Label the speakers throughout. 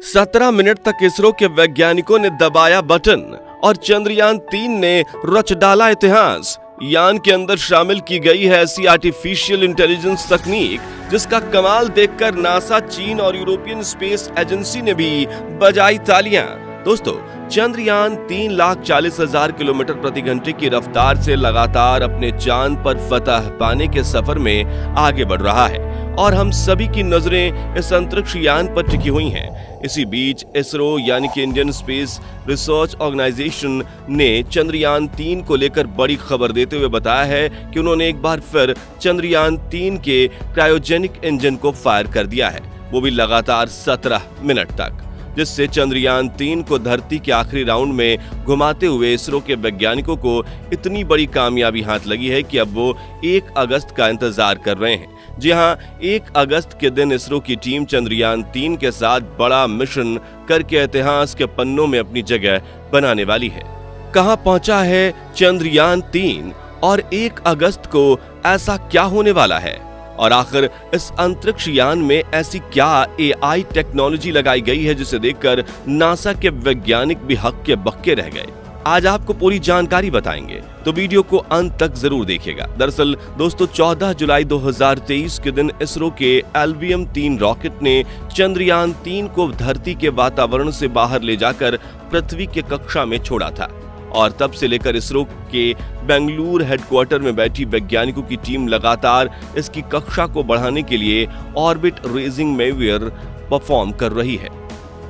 Speaker 1: 17 minute तक इसरो के वैज्ञानिकों ने दबाया बटन और चंद्रयान 3 ने रच डाला इतिहास। यान के अंदर शामिल की गई है ऐसी आर्टिफिशियल इंटेलिजेंस तकनीक जिसका कमाल देखकर नासा, चीन और यूरोपियन स्पेस एजेंसी ने भी बजाई तालियां। दोस्तों, चंद्रयान 3,40,000 किलोमीटर प्रति घंटे की रफ्तार से लगातार अपने चांद पर फतह पाने के सफर में आगे बढ़ रहा है और हम सभी की नजरें इस अंतरिक्ष यान पर टिकी हुई हैं। इसी बीच इसरो यानी कि इंडियन स्पेस रिसर्च ऑर्गेनाइजेशन ने चंद्रयान 3 को लेकर बड़ी खबर देते हुए बताया है कि उन्होंने एक बार फिर चंद्रयान 3 के क्रायोजेनिक इंजन को फायर कर दिया है, वो भी लगातार 17 मिनट तक, जिससे चंद्रयान 3 को धरती के आखिरी राउंड में घुमाते हुए इसरो के वैज्ञानिकों को इतनी बड़ी कामयाबी हाथ लगी है कि अब वो 1 अगस्त का इंतजार कर रहे हैं। जी हां, 1 अगस्त के दिन इसरो की टीम चंद्रयान 3 के साथ बड़ा मिशन करके इतिहास के पन्नों में अपनी जगह बनाने वाली है। कहां पहुंचा है चंद्रयान 3 और 1 अगस्त को ऐसा क्या होने वाला है, और आखिर इस अंतरिक्ष यान में ऐसी क्या AI टेक्नोलॉजी लगाई गई है जिसे देखकर नासा के वैज्ञानिक भी हक्के बक्के रह गए। आज आपको पूरी जानकारी बताएंगे, तो वीडियो को अंत तक जरूर देखिएगा। दरअसल दोस्तों, 14 जुलाई 2023 के दिन इसरो के LVM 3 रॉकेट ने चंद्रयान 3 को धरती के वातावरण से बाहर ले जाकर पृथ्वी के कक्षा में छोड़ा था और तब से लेकर इसरो के बेंगलुरु हेडक्वार्टर में बैठी वैज्ञानिकों की टीम लगातार इसकी कक्षा को बढ़ाने के लिए ऑर्बिट रेजिंग मैन्यूवर परफॉर्म कर रही है।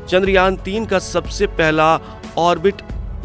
Speaker 1: चंद्रयान 3 का सबसे पहला ऑर्बिट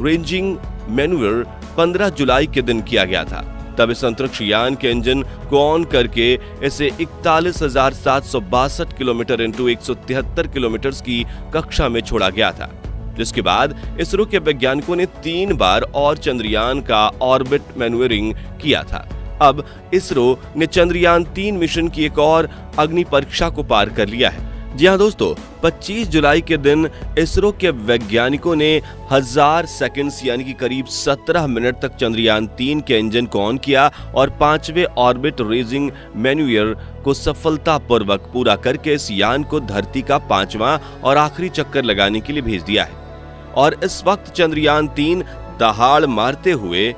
Speaker 1: रेंजिंग मैन्यूवर 15 जुलाई के दिन किया गया था। तब इस अंतरिक्ष यान के इंजन को ऑन करके इसे 41,762 किलोमीटर इंटू 173 किलोमीटर की कक्षा में छोड़ा गया था, जिसके बाद इसरो के वैज्ञानिकों ने 3 बार और चंद्रयान का ऑर्बिट मैन्यूवरिंग किया था। अब इसरो ने चंद्रयान 3 मिशन की एक और अग्नि परीक्षा को पार कर लिया है। जी हां दोस्तों, 25 जुलाई के दिन इसरो के वैज्ञानिकों ने 1000 सेकंड्स यानी कि करीब 17 मिनट तक चंद्रयान 3 के इंजन को ऑन किया और 5वें ऑर्बिट रेजिंग मैन्यूवर को सफलतापूर्वक पूरा करके इस यान को धरती का 5वां और आखिरी चक्कर लगाने के लिए भेज दिया है। और इस वक्त चंद्रयान 3 दहाड़ मारते हुए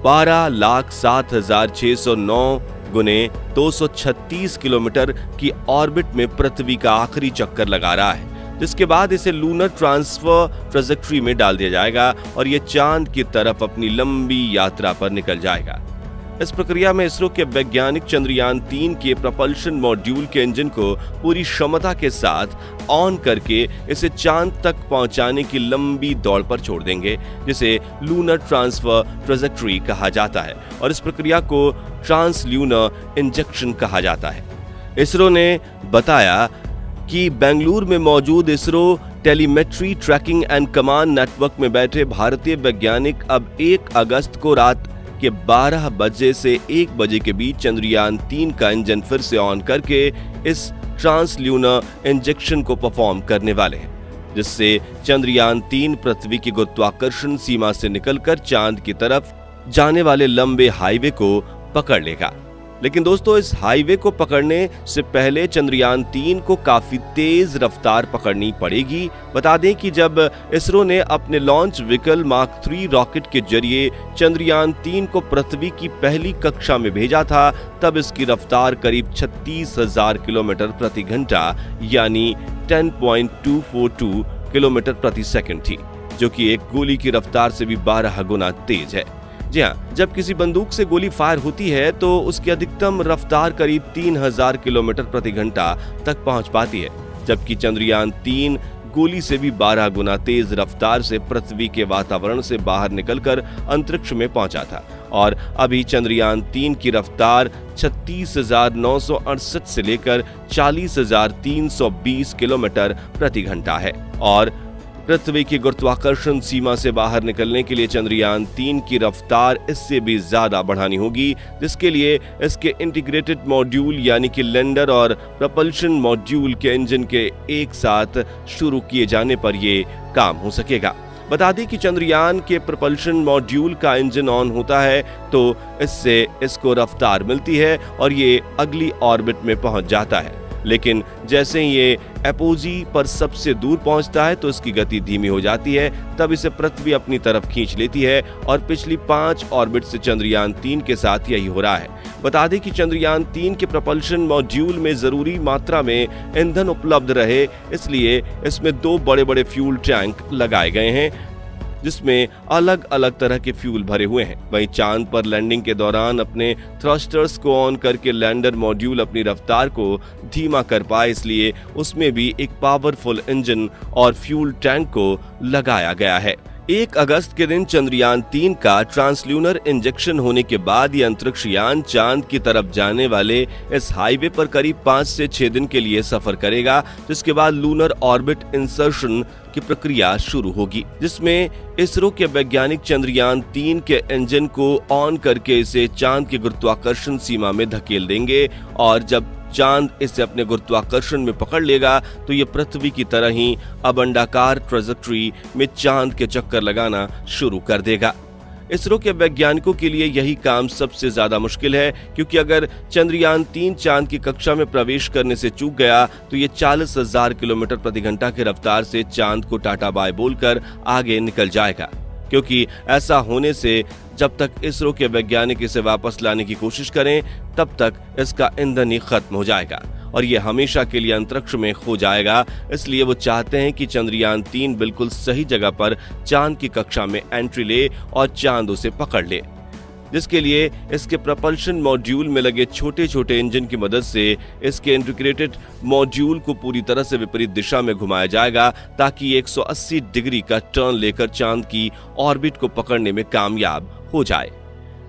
Speaker 1: 12,07,609 गुने 236 किलोमीटर की ऑर्बिट में पृथ्वी का आखिरी चक्कर लगा रहा है, जिसके बाद इसे लूनर ट्रांसफर ट्रेजेक्टरी में डाल दिया जाएगा और ये चांद की तरफ अपनी लंबी यात्रा पर निकल जाएगा। इस प्रक्रिया में इसरो के वैज्ञानिक चंद्रयान 3 के प्रपल्शन मॉड्यूल के इंजन को पूरी क्षमता के साथ ऑन करके इसे चांद तक पहुंचाने की लंबी दौड़ पर छोड़ देंगे, जिसे लूनर ट्रांसफर ट्रेजेक्टरी कहा जाता है और इस प्रक्रिया को ट्रांसल्यूनर इंजेक्शन कहा जाता है। इसरो ने बताया कि बेंगलुरु में मौजूद ISRO telemetry tracking and command network में बैठे भारतीय वैज्ञानिक अब 1 अगस्त को रात के 12 बजे से 1 बजे के बीच चंद्रयान 3 का इंजन फिर से ऑन करके इस ट्रांसल्यूनर इंजेक्शन को परफॉर्म करने वाले हैं, जिससे चंद्रयान 3 पृथ्वी की गुरुत्वाकर्षण सीमा से निकलकर चांद की तरफ जाने वाले लंबे हाईवे को पकड़ लेगा। लेकिन दोस्तों, इस हाईवे को पकड़ने से पहले चंद्रयान 3 को काफी तेज रफ्तार पकड़नी पड़ेगी। बता दें कि जब इसरो ने अपने लॉन्च व्हीकल मार्क 3 रॉकेट के जरिए चंद्रयान 3 को पृथ्वी की पहली कक्षा में भेजा था, तब इसकी रफ्तार करीब 36,000 किलोमीटर प्रति घंटा यानी 10.242 किलोमीटर प्रति सेकंड थी, जो कि एक गोली की रफ्तार से भी 12 गुना तेज है। जी हाँ, जब किसी बंदूक से गोली फायर होती है तो उसकी अधिकतम रफ्तार करीब 3000 किलोमीटर प्रति घंटा तक पहुंच पाती है, जबकि चंद्रयान 3 गोली से भी 12 गुना तेज रफ्तार से पृथ्वी के वातावरण से बाहर निकलकर अंतरिक्ष में पहुंचा था और अभी चंद्रयान 3 की रफ्तार 36,968 से लेकर 40,320 किलोमीटर प्रति घंटा है और पृथ्वी की गुरुत्वाकर्षण सीमा से बाहर निकलने के लिए चंद्रयान 3 की रफ्तार इससे भी ज्यादा बढ़ानी होगी, जिसके लिए इसके इंटीग्रेटेड मॉड्यूल यानी कि लैंडर और प्रपल्शन मॉड्यूल के इंजन के एक साथ शुरू किए जाने पर यह काम हो सकेगा। बता दें कि चंद्रयान के प्रपल्शन मॉड्यूल का इंजन ऑन होता है तो इससे इसको रफ्तार मिलती है और ये अगली ऑर्बिट में पहुंच जाता है। लेकिन जैसे ही ये एपोजी पर सबसे दूर पहुंचता है तो इसकी गति धीमी हो जाती है। तब इसे पृथ्वी अपनी तरफ खींच लेती है और पिछली 5 ऑर्बिट से चंद्रयान 3 के साथ यही हो रहा है। बता दें कि चंद्रयान 3 के प्रपल्शन मॉड्यूल में जरूरी मात्रा में ईंधन उपलब्ध रहे, इसलिए इसमें 2 बड़े-बड़े फ्यूल टैंक लगाए गए हैं जिसमें अलग अलग तरह के फ्यूल भरे हुए हैं। वहीं चांद पर लैंडिंग के दौरान अपने थ्रस्टर्स को ऑन करके लैंडर मॉड्यूल अपनी रफ्तार को धीमा कर पाए, इसलिए उसमें भी एक पावरफुल इंजन और फ्यूल टैंक को लगाया गया है। 1 अगस्त के दिन चंद्रयान 3 का ट्रांसल्यूनर इंजेक्शन होने के बाद ये अंतरिक्ष यान चांद की तरफ जाने वाले इस हाईवे पर करीब 5 से 6 दिन के लिए सफर करेगा, जिसके बाद लूनर ऑर्बिट इंसर्शन की प्रक्रिया शुरू होगी, जिसमें इसरो के वैज्ञानिक चंद्रयान 3 के इंजन को ऑन करके इसे चांद की गुरुत्वाकर्षण सीमा में धकेल देंगे और जब चांद इसे अपने गुरुत्वाकर्षण में पकड़ लेगा तो ये पृथ्वी की तरह ही अब अंडाकार ट्रेजेक्टरी में चांद के चक्कर लगाना शुरू कर देगा। इसरो के वैज्ञानिकों के लिए यही काम सबसे ज्यादा मुश्किल है, क्योंकि अगर चंद्रयान 3 चांद की कक्षा में प्रवेश करने से चूक गया तो ये 40,000 किलोमीटर प्रति घंटा की रफ्तार से चांद को टाटा बाय बोलकर आगे निकल जाएगा। क्योंकि ऐसा होने से जब तक इसरो के वैज्ञानिक इसे वापस लाने की कोशिश करें तब तक इसका ईंधन ही खत्म हो जाएगा और ये हमेशा के लिए अंतरिक्ष में खो जाएगा। इसलिए वो चाहते हैं कि चंद्रयान 3 बिल्कुल सही जगह पर चांद की कक्षा में एंट्री ले और चांद उसे पकड़ ले, जिसके लिए इसके प्रपल्शन मॉड्यूल में लगे छोटे छोटे इंजन की मदद से इसके इंटीग्रेटेड मॉड्यूल को पूरी तरह से विपरीत दिशा में घुमाया जाएगा ताकि 180 डिग्री का टर्न लेकर चांद की ऑर्बिट को पकड़ने में कामयाब हो जाए।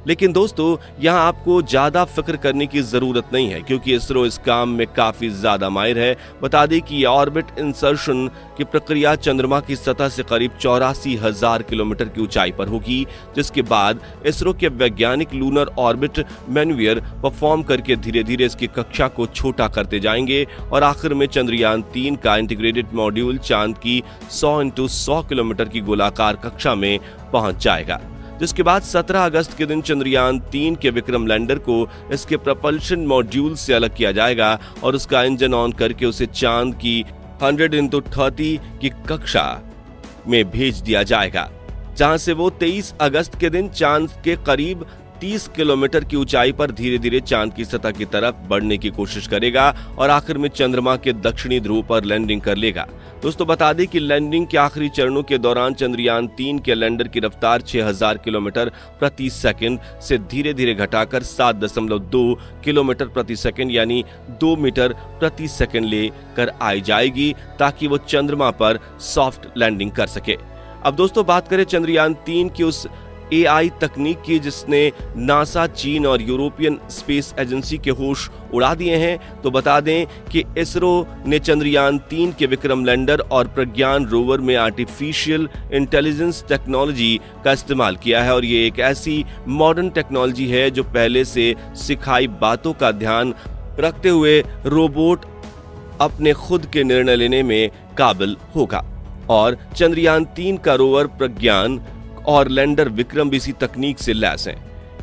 Speaker 1: लेकिन दोस्तों, यहाँ आपको ज्यादा फिक्र करने की जरूरत नहीं है, क्योंकि इसरो इस काम में काफी ज्यादा माहिर है। बता दें कि ऑर्बिट इंसर्शन की प्रक्रिया चंद्रमा की सतह से करीब 84,000 किलोमीटर की ऊंचाई पर होगी, जिसके बाद इसरो के वैज्ञानिक लूनर ऑर्बिट मैन्यूवर परफॉर्म करके धीरे धीरे इसकी कक्षा को छोटा करते जाएंगे और आखिर में चंद्रयान 3 का इंटीग्रेटेड मॉड्यूल चांद की 100x100 किलोमीटर की गोलाकार कक्षा में पहुंच जाएगा, जिसके बाद 17 अगस्त के दिन चंद्रयान 3 के विक्रम लैंडर को इसके प्रपल्शन मॉड्यूल से अलग किया जाएगा और उसका इंजन ऑन करके उसे चांद की 100x30 की कक्षा में भेज दिया जाएगा, जहां से वो 23 अगस्त के दिन चांद के करीब 30 किलोमीटर की ऊंचाई पर धीरे धीरे चांद की सतह की तरफ बढ़ने की कोशिश करेगा और आखिर में चंद्रमा के दक्षिणी ध्रुव पर लैंडिंग कर लेगा। दोस्तों, बता दें कि लैंडिंग के आखिरी चरणों के दौरान चंद्रयान 3 के लैंडर की रफ्तार 6000 किलोमीटर प्रति सेकंड से धीरे धीरे घटाकर 7.2 किलोमीटर प्रति सेकंड यानी 2 मीटर प्रति सेकंड लेकर आई जाएगी, ताकि वो चंद्रमा पर सॉफ्ट लैंडिंग कर सके। अब दोस्तों, बात करें चंद्रयान 3 की उस AI तकनीक की जिसने नासा, चीन और यूरोपियन स्पेस एजेंसी के होश उड़ा दिए हैं, तो बता दें कि इसरो ने चंद्रयान 3 के विक्रम लैंडर और प्रज्ञान रोवर में आर्टिफिशियल इंटेलिजेंस टेक्नोलॉजी का इस्तेमाल किया है और ये एक ऐसी मॉडर्न टेक्नोलॉजी है जो पहले से सिखाई बातों का ध्यान रखते हुए रोबोट अपने खुद के निर्णय लेने में काबिल होगा। और चंद्रयान 3 का रोवर प्रज्ञान और लैंडर विक्रम भी इसी तकनीक से लैस हैं।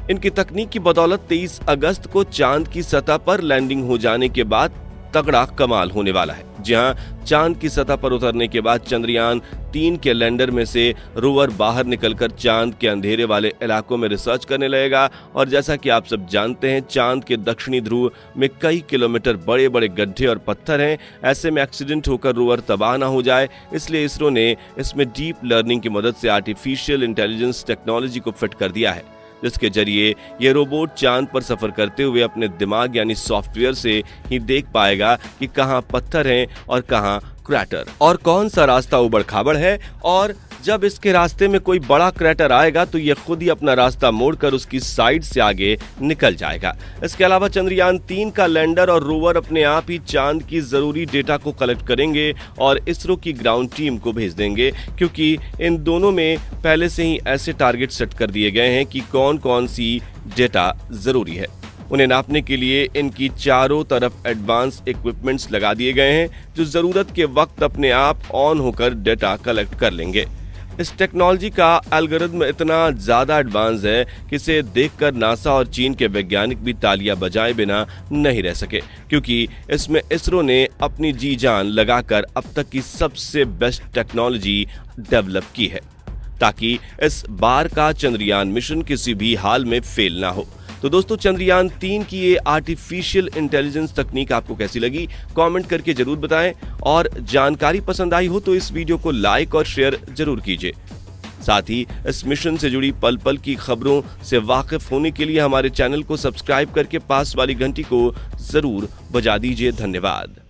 Speaker 1: इनकी तकनीक की बदौलत 23 अगस्त को चांद की सतह पर लैंडिंग हो जाने के बाद तगड़ा कमाल होने वाला है। जहां चांद की सतह पर उतरने के बाद चंद्रयान 3 के लैंडर में से रोवर बाहर निकलकर चांद के अंधेरे वाले इलाकों में रिसर्च करने लगेगा और जैसा कि आप सब जानते हैं, चांद के दक्षिणी ध्रुव में कई किलोमीटर बड़े बड़े गड्ढे और पत्थर हैं। ऐसे में एक्सीडेंट होकर रोवर तबाह ना हो जाए, इसलिए इसरो ने इसमें डीप लर्निंग की मदद से आर्टिफिशियल इंटेलिजेंस टेक्नोलॉजी को फिट कर दिया है, जिसके जरिए ये रोबोट चांद पर सफर करते हुए अपने दिमाग यानी सॉफ्टवेयर से ही देख पाएगा कि कहां पत्थर हैं और कहां क्रैटर और कौन सा रास्ता उबड़ खाबड़ है। और जब इसके रास्ते में कोई बड़ा क्रैटर आएगा तो ये खुद ही अपना रास्ता मोड़कर उसकी साइड से आगे निकल जाएगा। इसके अलावा चंद्रयान 3 का लैंडर और रोवर अपने आप ही चांद की जरूरी डेटा को कलेक्ट करेंगे और इसरो की ग्राउंड टीम को भेज देंगे, क्योंकि इन दोनों में पहले से ही ऐसे टारगेट सेट कर दिए गए हैं कि कौन कौन सी डेटा जरूरी है। उन्हें नापने के लिए इनकी चारों तरफ एडवांस इक्विपमेंट्स लगा दिए गए हैं जो जरूरत के वक्त अपने आप ऑन होकर डेटा कलेक्ट कर लेंगे। इस टेक्नोलॉजी का एल्गोरिथम इतना ज्यादा एडवांस है कि इसे देखकर नासा और चीन के वैज्ञानिक भी तालियां बजाए बिना नहीं रह सके, क्योंकि इसमें इसरो ने अपनी जी जान लगाकर अब तक की सबसे बेस्ट टेक्नोलॉजी डेवलप की है, ताकि इस बार का चंद्रयान मिशन किसी भी हाल में फेल ना हो। तो दोस्तों, चंद्रयान 3 की ये आर्टिफिशियल इंटेलिजेंस तकनीक आपको कैसी लगी, कमेंट करके जरूर बताएं। और जानकारी पसंद आई हो तो इस वीडियो को लाइक और शेयर जरूर कीजिए। साथ ही इस मिशन से जुड़ी पल पल की खबरों से वाकिफ होने के लिए हमारे चैनल को सब्सक्राइब करके पास वाली घंटी को जरूर बजा दीजिए। धन्यवाद।